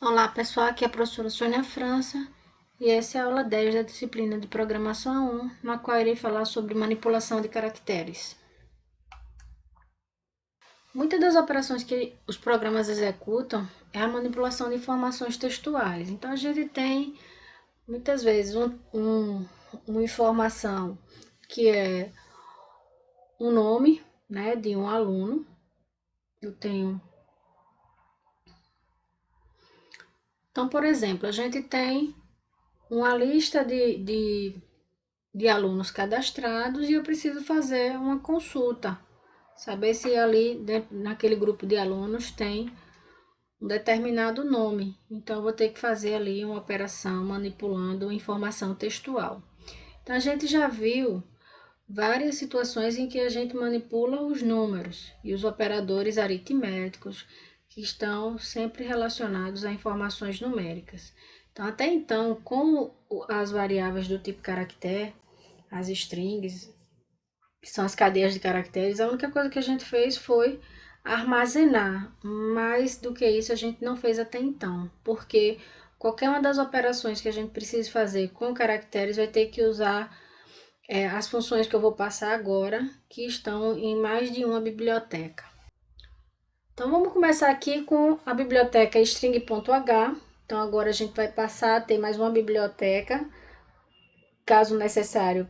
Olá pessoal, aqui é a professora Sônia França e essa é a aula 10 da disciplina de Programação 1, na qual irei falar sobre manipulação de caracteres. Muitas das operações que os programas executam é a manipulação de informações textuais. Então a gente tem muitas vezes uma informação que é um nome, né, de um aluno. Eu tenho. Então, por exemplo, a gente tem uma lista de alunos cadastrados e eu preciso fazer uma consulta, saber se ali naquele grupo de alunos tem um determinado nome. Então, eu vou ter que fazer ali uma operação manipulando informação textual. Então, a gente já viu várias situações em que a gente manipula os números e os operadores aritméticos que estão sempre relacionados a informações numéricas. Então, até então, como as variáveis do tipo caractere, as strings, que são as cadeias de caracteres, a única coisa que a gente fez foi armazenar. Mais do que isso, a gente não fez até então, porque qualquer uma das operações que a gente precise fazer com caracteres vai ter que usar as funções que eu vou passar agora, que estão em mais de uma biblioteca. Então, vamos começar aqui com a biblioteca string.h. Então, agora a gente vai passar a ter mais uma biblioteca, caso necessário,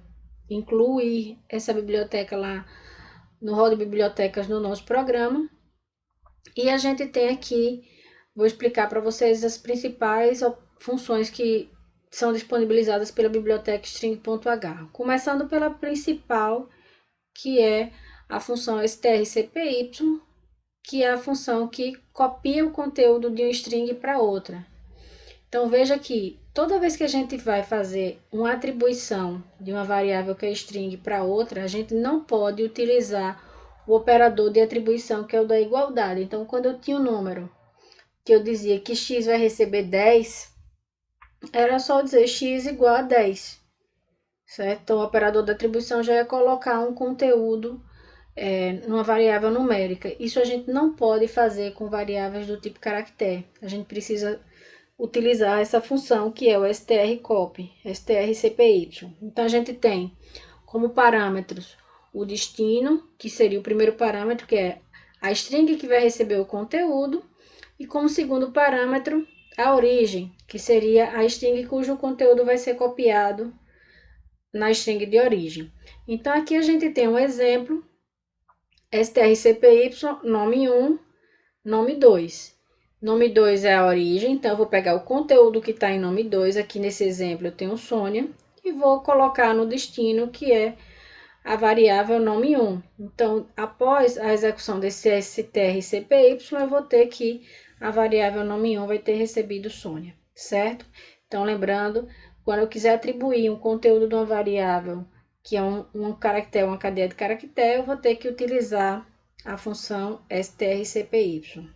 incluir essa biblioteca lá no rol de bibliotecas no nosso programa. E a gente tem aqui, vou explicar para vocês as principais funções que são disponibilizadas pela biblioteca string.h. Começando pela principal, que é a função strcpy, que é a função que copia o conteúdo de um string para outra. Então, veja que toda vez que a gente vai fazer uma atribuição de uma variável que é string para outra, a gente não pode utilizar o operador de atribuição, que é o da igualdade. Então, quando eu tinha um número que eu dizia que x vai receber 10, era só dizer x igual a 10, certo? Então, o operador de atribuição já ia colocar um conteúdo numa variável numérica. Isso a gente não pode fazer com variáveis do tipo caractere. A gente precisa utilizar essa função que é o strcopy, strcpy. Então, a gente tem como parâmetros o destino, que seria o primeiro parâmetro, que é a string que vai receber o conteúdo, e como segundo parâmetro, a origem, que seria a string cujo conteúdo vai ser copiado na string de origem. Então, aqui a gente tem um exemplo, strcpy, nome 1, nome 2. Nome 2 é a origem, então eu vou pegar o conteúdo que está em nome 2, aqui nesse exemplo eu tenho Sônia, e vou colocar no destino, que é a variável nome 1. Então, após a execução desse strcpy, eu vou ter que a variável nome 1 vai ter recebido Sônia, certo? Então, lembrando, quando eu quiser atribuir um conteúdo de uma variável, que é um caractere, uma cadeia de caractere, eu vou ter que utilizar a função strcpy.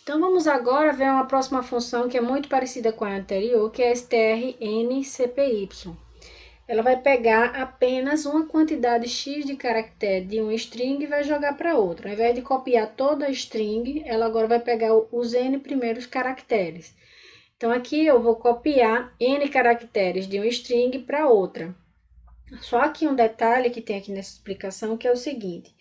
Então, vamos agora ver uma próxima função que é muito parecida com a anterior, que é a strncpy. Ela vai pegar apenas uma quantidade x de caractere de um string e vai jogar para outra. Ao invés de copiar toda a string, ela agora vai pegar os n primeiros caracteres. Então, aqui eu vou copiar n caracteres de um string para outra. Só que um detalhe que tem aqui nessa explicação, que é o seguinte.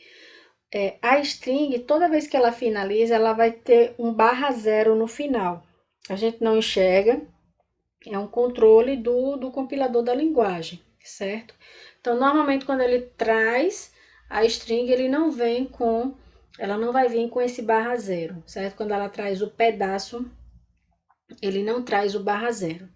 A string, toda vez que ela finaliza, ela vai ter um /0 no final. A gente não enxerga, é um controle do compilador da linguagem, certo? Então, normalmente, quando ele traz a string, ela não vai vir com esse /0, certo? Quando ela traz o pedaço, ele não traz o /0.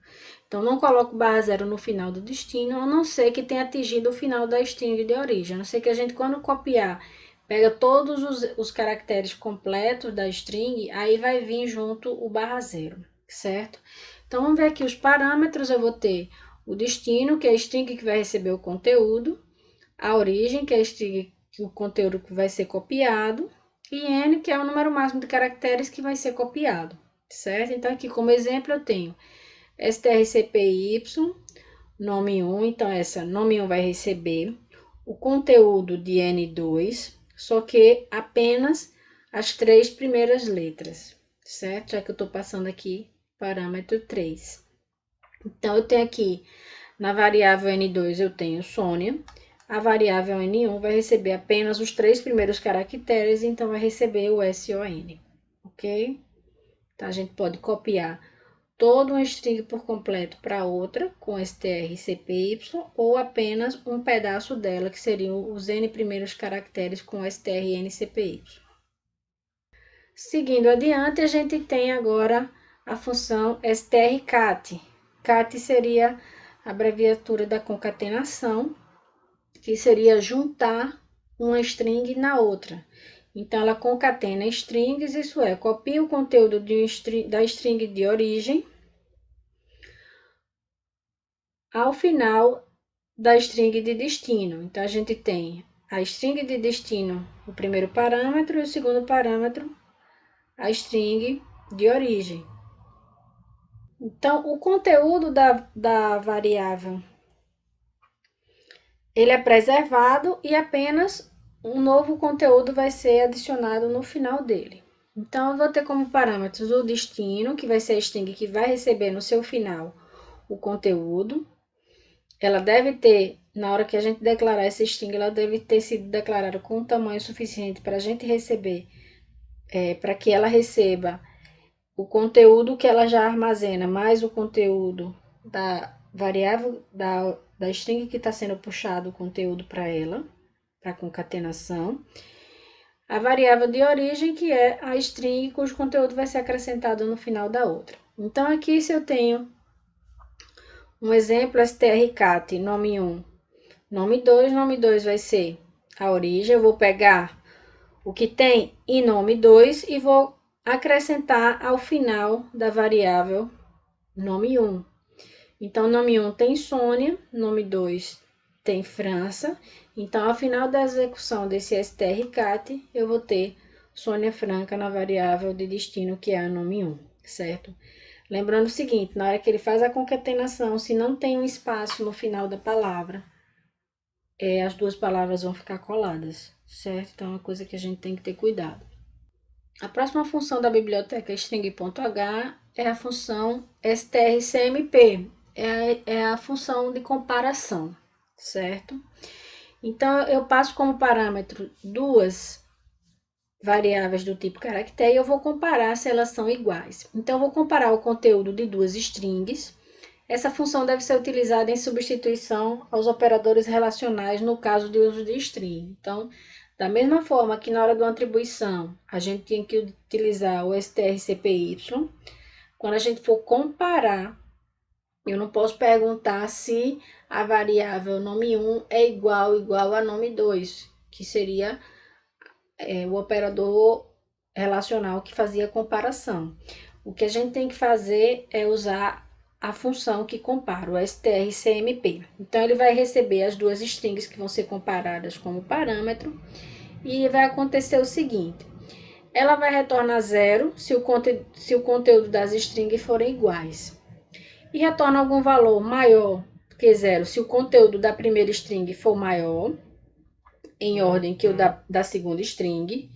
Então, não coloco o /0 no final do destino, a não ser que tenha atingido o final da string de origem. A não ser que a gente, quando copiar, pega todos os caracteres completos da string, aí vai vir junto o /0, certo? Então, vamos ver aqui os parâmetros. Eu vou ter o destino, que é a string que vai receber o conteúdo, a origem, que é a string que o conteúdo que vai ser copiado, e n, que é o número máximo de caracteres que vai ser copiado, certo? Então, aqui como exemplo, eu tenho strcpy, nome 1, então essa nome 1 vai receber o conteúdo de n2, só que apenas as 3 primeiras letras, certo? Já que eu estou passando aqui parâmetro 3. Então, eu tenho aqui, na variável N2, eu tenho Sônia. A variável N1 vai receber apenas os 3 primeiros caracteres, então vai receber o SON, ok? Então, a gente pode copiar todo um string por completo para outra, com strcpy, ou apenas um pedaço dela, que seriam os n primeiros caracteres com strncpy. Seguindo adiante, a gente tem agora a função strcat. Cat seria a abreviatura da concatenação, que seria juntar uma string na outra. Então, ela concatena strings, isso é, copia o conteúdo da string de origem ao final da string de destino. Então, a gente tem a string de destino, o primeiro parâmetro, e o segundo parâmetro, a string de origem. Então, o conteúdo da variável, ele é preservado e apenas um novo conteúdo vai ser adicionado no final dele. Então, eu vou ter como parâmetros o destino, que vai ser a string que vai receber no seu final o conteúdo. Ela deve ter, na hora que a gente declarar essa string, ela deve ter sido declarada com um tamanho suficiente para a gente receber, para que ela receba o conteúdo que ela já armazena, mais o conteúdo da variável, da string que está sendo puxado o conteúdo para ela, para concatenação. A variável de origem, que é a string cujo conteúdo vai ser acrescentado no final da outra. Então, aqui, se eu tenho um exemplo, strcat, nome 1, nome 2 vai ser a origem. Eu vou pegar o que tem em nome 2 e vou acrescentar ao final da variável nome 1. Então, nome 1 tem Sônia, nome 2 tem França. Então, ao final da execução desse strcat, eu vou ter Sônia Franca na variável de destino, que é a nome 1, certo? Lembrando o seguinte, na hora que ele faz a concatenação, se não tem um espaço no final da palavra, as duas palavras vão ficar coladas, certo? Então, é uma coisa que a gente tem que ter cuidado. A próxima função da biblioteca string.h é a função strcmp, é a função de comparação, certo? Então, eu passo como parâmetro duas variáveis do tipo caractere e eu vou comparar se elas são iguais. Então, eu vou comparar o conteúdo de duas strings. Essa função deve ser utilizada em substituição aos operadores relacionais no caso de uso de string. Então, da mesma forma que na hora de uma atribuição, a gente tem que utilizar o strcpy, quando a gente for comparar, eu não posso perguntar se a variável nome 1 é igual a nome 2, que seria o operador relacional que fazia a comparação. O que a gente tem que fazer é usar a função que compara, o strcmp. Então, ele vai receber as duas strings que vão ser comparadas como parâmetro e vai acontecer o seguinte: ela vai retornar 0 se o conteúdo das strings forem iguais. E retorna algum valor maior que 0 se o conteúdo da primeira string for maior, em ordem que o da segunda string.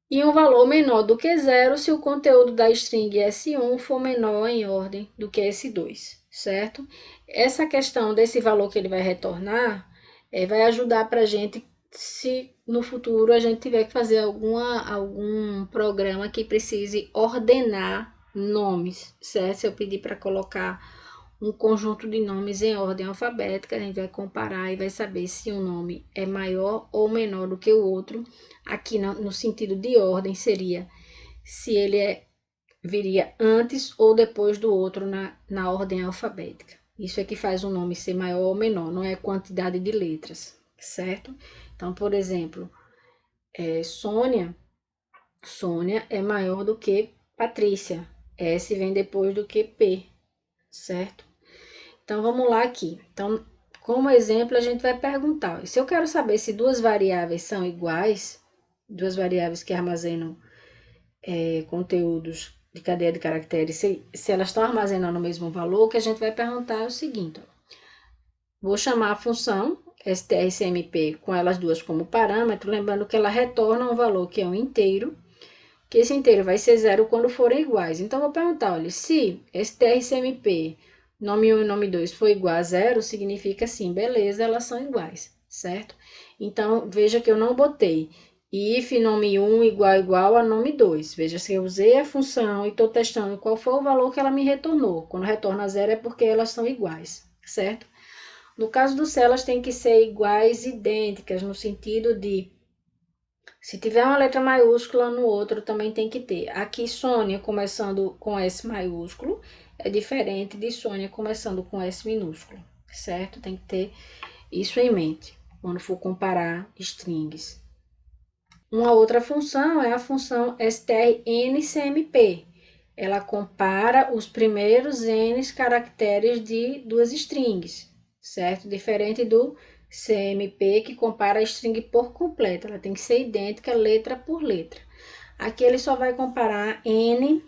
E um valor menor do que 0 se o conteúdo da string S1 for menor em ordem do que S2, certo? Essa questão desse valor que ele vai retornar vai ajudar para a gente, se no futuro a gente tiver que fazer algum programa que precise ordenar nomes, certo? Se eu pedir para colocar um conjunto de nomes em ordem alfabética, a gente vai comparar e vai saber se um nome é maior ou menor do que o outro. Aqui no sentido de ordem seria se ele viria antes ou depois do outro na ordem alfabética. Isso é que faz um nome ser maior ou menor, não é a quantidade de letras, certo? Então, por exemplo, Sônia é maior do que Patrícia. S vem depois do que P, certo? Então, vamos lá aqui. Então, como exemplo, a gente vai perguntar, se eu quero saber se duas variáveis são iguais, duas variáveis que armazenam conteúdos de cadeia de caracteres, se elas estão armazenando o mesmo valor, o que a gente vai perguntar é o seguinte: vou chamar a função strcmp com elas duas como parâmetro, lembrando que ela retorna um valor que é um inteiro, que esse inteiro vai ser 0 quando forem iguais. Então, eu vou perguntar, olha, se str e cmp, nome 1 e nome 2, for igual a 0, significa sim, beleza, elas são iguais, certo? Então, veja que eu não botei if nome 1 igual a nome 2. Veja, se eu usei a função e estou testando qual foi o valor que ela me retornou. Quando retorna 0 é porque elas são iguais, certo? No caso do se, elas têm que ser iguais, idênticas, no sentido de, se tiver uma letra maiúscula, no outro também tem que ter. Aqui, Sônia começando com S maiúsculo é diferente de Sônia começando com S minúsculo, certo? Tem que ter isso em mente quando for comparar strings. Uma outra função é a função strncmp. Ela compara os primeiros n caracteres de duas strings, certo? Diferente do cmp, que compara a string por completo. Ela tem que ser idêntica letra por letra. Aqui ele só vai comparar n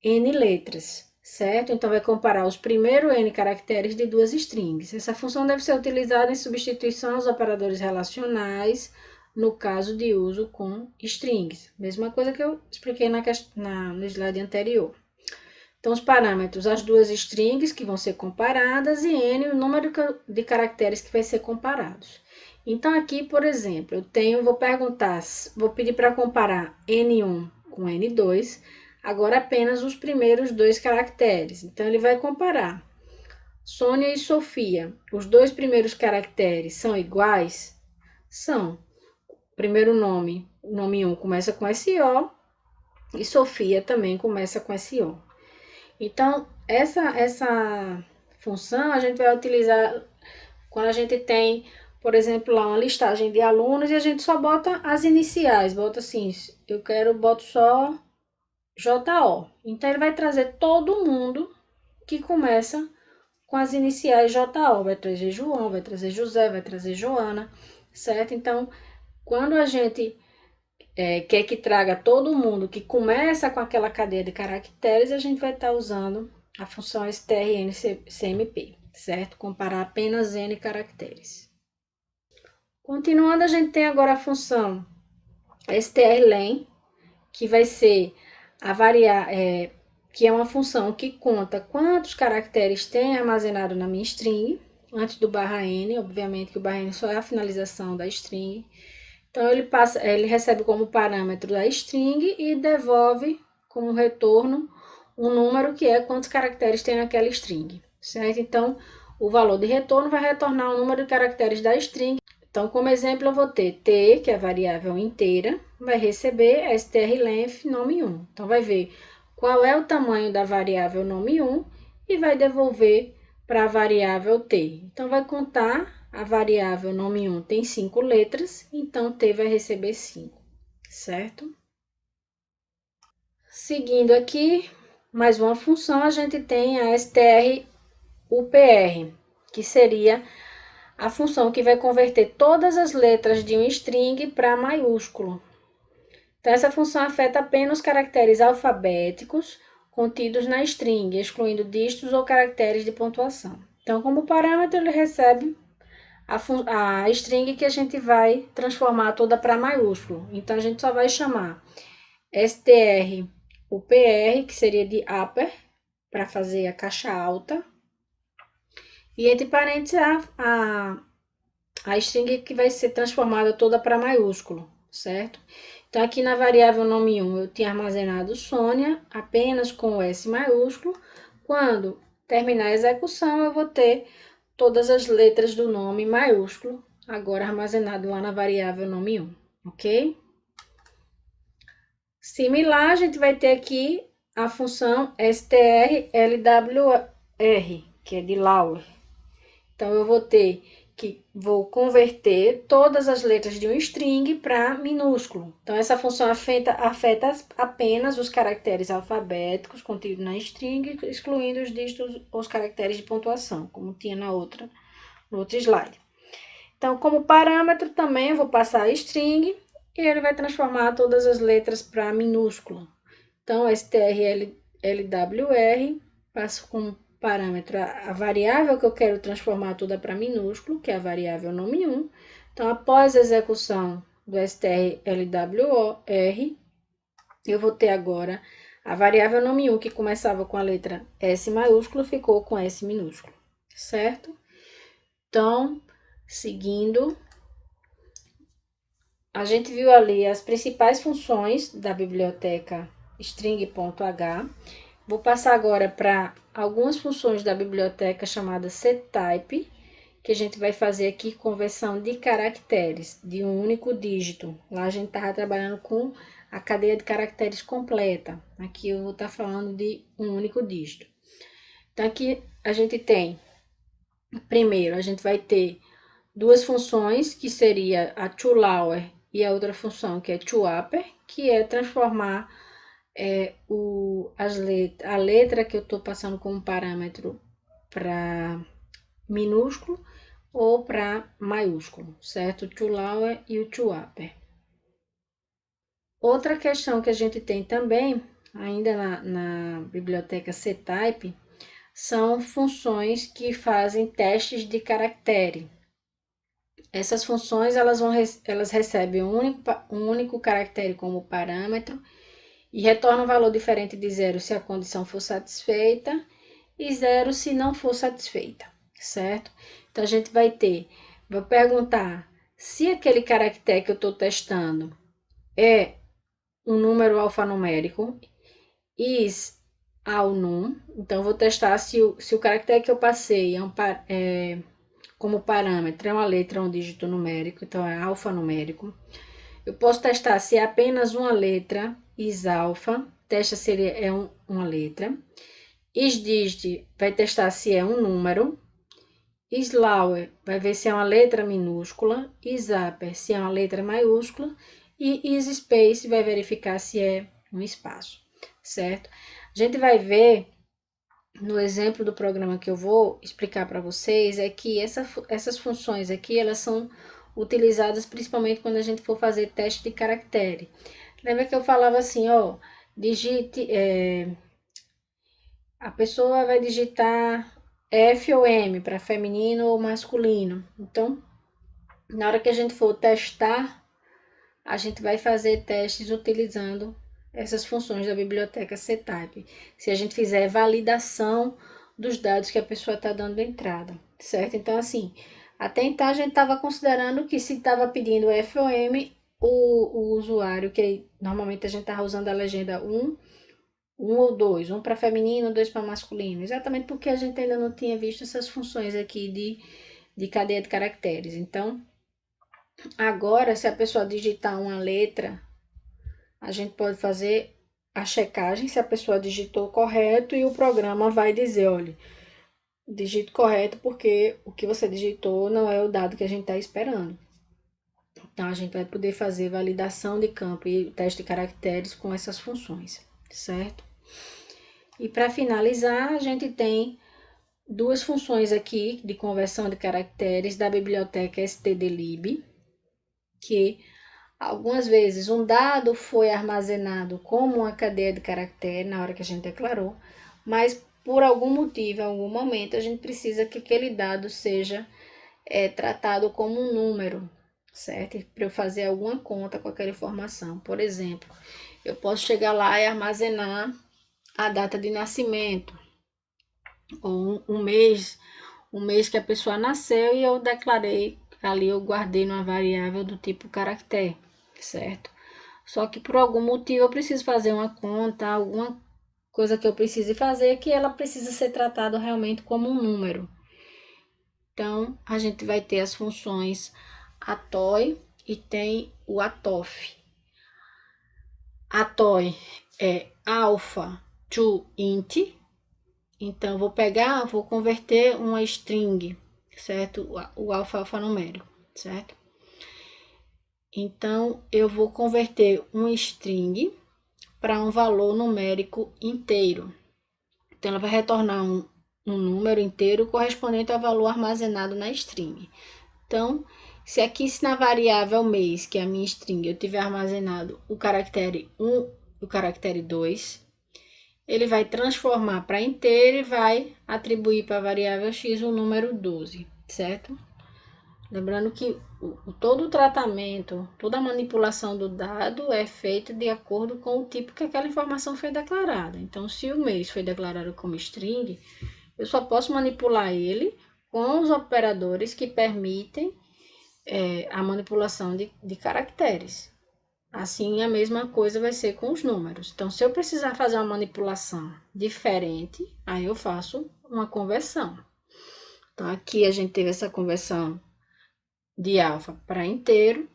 letras, certo? Então, vai comparar os primeiros n caracteres de duas strings. Essa função deve ser utilizada em substituição aos operadores relacionais, no caso de uso com strings. Mesma coisa que eu expliquei no slide anterior. Então, os parâmetros, as duas strings que vão ser comparadas e n, o número de caracteres que vai ser comparados. Então, aqui, por exemplo, vou pedir para comparar n1 com n2, agora apenas os primeiros dois caracteres. Então, ele vai comparar Sônia e Sofia. Os dois primeiros caracteres são iguais? São. Primeiro nome, o nome 1 começa com SO e Sofia também começa com SO. Então, essa função a gente vai utilizar quando a gente tem, por exemplo, lá uma listagem de alunos e a gente só bota as iniciais, bota assim, boto só JO. Então, ele vai trazer todo mundo que começa com as iniciais JO. Vai trazer João, vai trazer José, vai trazer Joana, certo? Então, quando a gente quer que traga todo mundo que começa com aquela cadeia de caracteres, a gente vai estar usando a função strncmp, certo? Comparar apenas n caracteres. Continuando, a gente tem agora a função strlen, que vai ser que é uma função que conta quantos caracteres tem armazenado na minha string, antes do /n, obviamente que o /n só é a finalização da string. Então, ele recebe como parâmetro a string e devolve como retorno um número que é quantos caracteres tem naquela string, certo? Então, o valor de retorno vai retornar o número de caracteres da string. Então, como exemplo, eu vou ter t, que é a variável inteira, vai receber a strlength nome 1. Então, vai ver qual é o tamanho da variável nome 1 e vai devolver para a variável t. Então, vai contar, a variável nome 1 tem 5 letras, então t vai receber 5, certo? Seguindo aqui, mais uma função, a gente tem a strupr, que seria a função que vai converter todas as letras de um string para maiúsculo. Então, essa função afeta apenas os caracteres alfabéticos contidos na string, excluindo dígitos ou caracteres de pontuação. Então, como parâmetro, ele recebe a string que a gente vai transformar toda para maiúsculo. Então, a gente só vai chamar strupr, que seria de upper, para fazer a caixa alta, e entre parênteses a string que vai ser transformada toda para maiúsculo, certo? Então, aqui na variável nome 1, eu tinha armazenado Sônia apenas com o S maiúsculo. Quando terminar a execução, eu vou ter todas as letras do nome maiúsculo, agora armazenado lá na variável nome 1, ok? Similar, a gente vai ter aqui a função strlwr, que é de Lauer. Então, eu vou converter todas as letras de um string para minúsculo. Então, essa função afeta apenas os caracteres alfabéticos contidos na string, excluindo os dígitos ou os caracteres de pontuação, como tinha no outro slide. Então, como parâmetro também eu vou passar a string e ele vai transformar todas as letras para minúsculo. Então, strlwr, passo como parâmetro a variável que eu quero transformar toda para minúsculo, que é a variável nome 1. Então, após a execução do strlwr, eu vou ter agora a variável nome 1, que começava com a letra S maiúsculo, ficou com S minúsculo, certo? Então, seguindo, a gente viu ali as principais funções da biblioteca string.h. Vou passar agora para algumas funções da biblioteca chamada settype, que a gente vai fazer aqui conversão de caracteres de um único dígito. Lá a gente estava trabalhando com a cadeia de caracteres completa. Aqui eu vou estar falando de um único dígito. Então aqui a gente tem, primeiro, a gente vai ter duas funções, que seria a toLower e a outra função, que é toUpper, que é transformar a letra que eu estou passando como parâmetro para minúsculo ou para maiúsculo, certo? O toLower e o toUpper. Outra questão que a gente tem também, ainda na biblioteca settype, são funções que fazem testes de caractere. Essas funções elas recebem um único caractere como parâmetro e retornam um valor diferente de 0 se a condição for satisfeita e 0 se não for satisfeita, certo? Então, a gente vou perguntar se aquele caractere que eu estou testando é um número alfanumérico is ao num. Então, eu vou testar se o caractere que eu passei como parâmetro é uma letra ou um dígito numérico, então é alfanumérico. Eu posso testar se é apenas uma letra, is alfa, testa se ele é uma letra. IsDigit vai testar se é um número. Islauer vai ver se é uma letra minúscula. Isupper se é uma letra maiúscula. E isSpace vai verificar se é um espaço, certo? A gente vai ver no exemplo do programa que eu vou explicar para vocês é que essas funções aqui, elas são utilizadas principalmente quando a gente for fazer teste de caractere. Lembra que eu falava assim, ó, a pessoa vai digitar F ou M para feminino ou masculino. Então, na hora que a gente for testar, a gente vai fazer testes utilizando essas funções da biblioteca settype. Se a gente fizer validação dos dados que a pessoa está dando entrada, certo? Então, assim, até então a gente estava considerando que se estava pedindo F ou M, o usuário, que normalmente a gente estava usando a legenda 1 ou 2, um para feminino, 2 para masculino, exatamente porque a gente ainda não tinha visto essas funções aqui de cadeia de caracteres. Então, agora, se a pessoa digitar uma letra, a gente pode fazer a checagem se a pessoa digitou correto e o programa vai dizer, olha, digite correto porque o que você digitou não é o dado que a gente está esperando. Então, a gente vai poder fazer validação de campo e teste de caracteres com essas funções, certo? E para finalizar, a gente tem duas funções aqui de conversão de caracteres da biblioteca stdlib, que algumas vezes um dado foi armazenado como uma cadeia de caractere na hora que a gente declarou, mas por algum motivo, em algum momento, a gente precisa que aquele dado seja tratado como um número, certo? Para eu fazer alguma conta com aquela informação. Por exemplo, eu posso chegar lá e armazenar a data de nascimento, ou um mês que a pessoa nasceu e eu declarei ali, eu guardei numa variável do tipo caractere, certo? Só que por algum motivo eu preciso fazer uma conta, alguma coisa que eu precise fazer, que ela precisa ser tratada realmente como um número. Então, a gente vai ter as funções atoy e tem o atof. Atoy é alpha to int. Então, vou converter uma string, certo? O alfanumérico, certo? Então, eu vou converter um string para um valor numérico inteiro. Então, ela vai retornar um número inteiro correspondente ao valor armazenado na string. Então, se na variável mês, que é a minha string, eu tiver armazenado o caractere 1 e o caractere 2, ele vai transformar para inteiro e vai atribuir para a variável x o número 12, certo? Lembrando que todo o tratamento, toda a manipulação do dado é feita de acordo com o tipo que aquela informação foi declarada. Então, se o mês foi declarado como string, eu só posso manipular ele com os operadores que permitem a manipulação de caracteres. Assim, a mesma coisa vai ser com os números. Então, se eu precisar fazer uma manipulação diferente, aí eu faço uma conversão. Então, aqui a gente teve essa conversão de alfa para inteiro,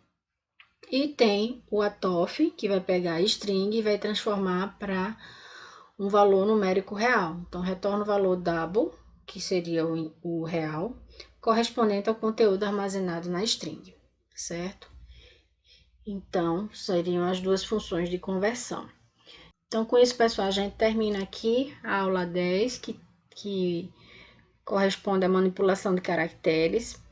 e tem o atof, que vai pegar a string e vai transformar para um valor numérico real. Então, retorna o valor double, que seria o real, correspondente ao conteúdo armazenado na string, certo? Então, seriam as duas funções de conversão. Então, com isso, pessoal, a gente termina aqui a aula 10, que corresponde à manipulação de caracteres.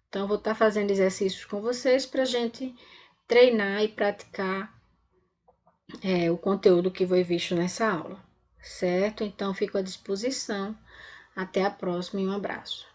Então, eu vou estar fazendo exercícios com vocês para a gente treinar e praticar o conteúdo que foi visto nessa aula, certo? Então, fico à disposição. Até a próxima e um abraço.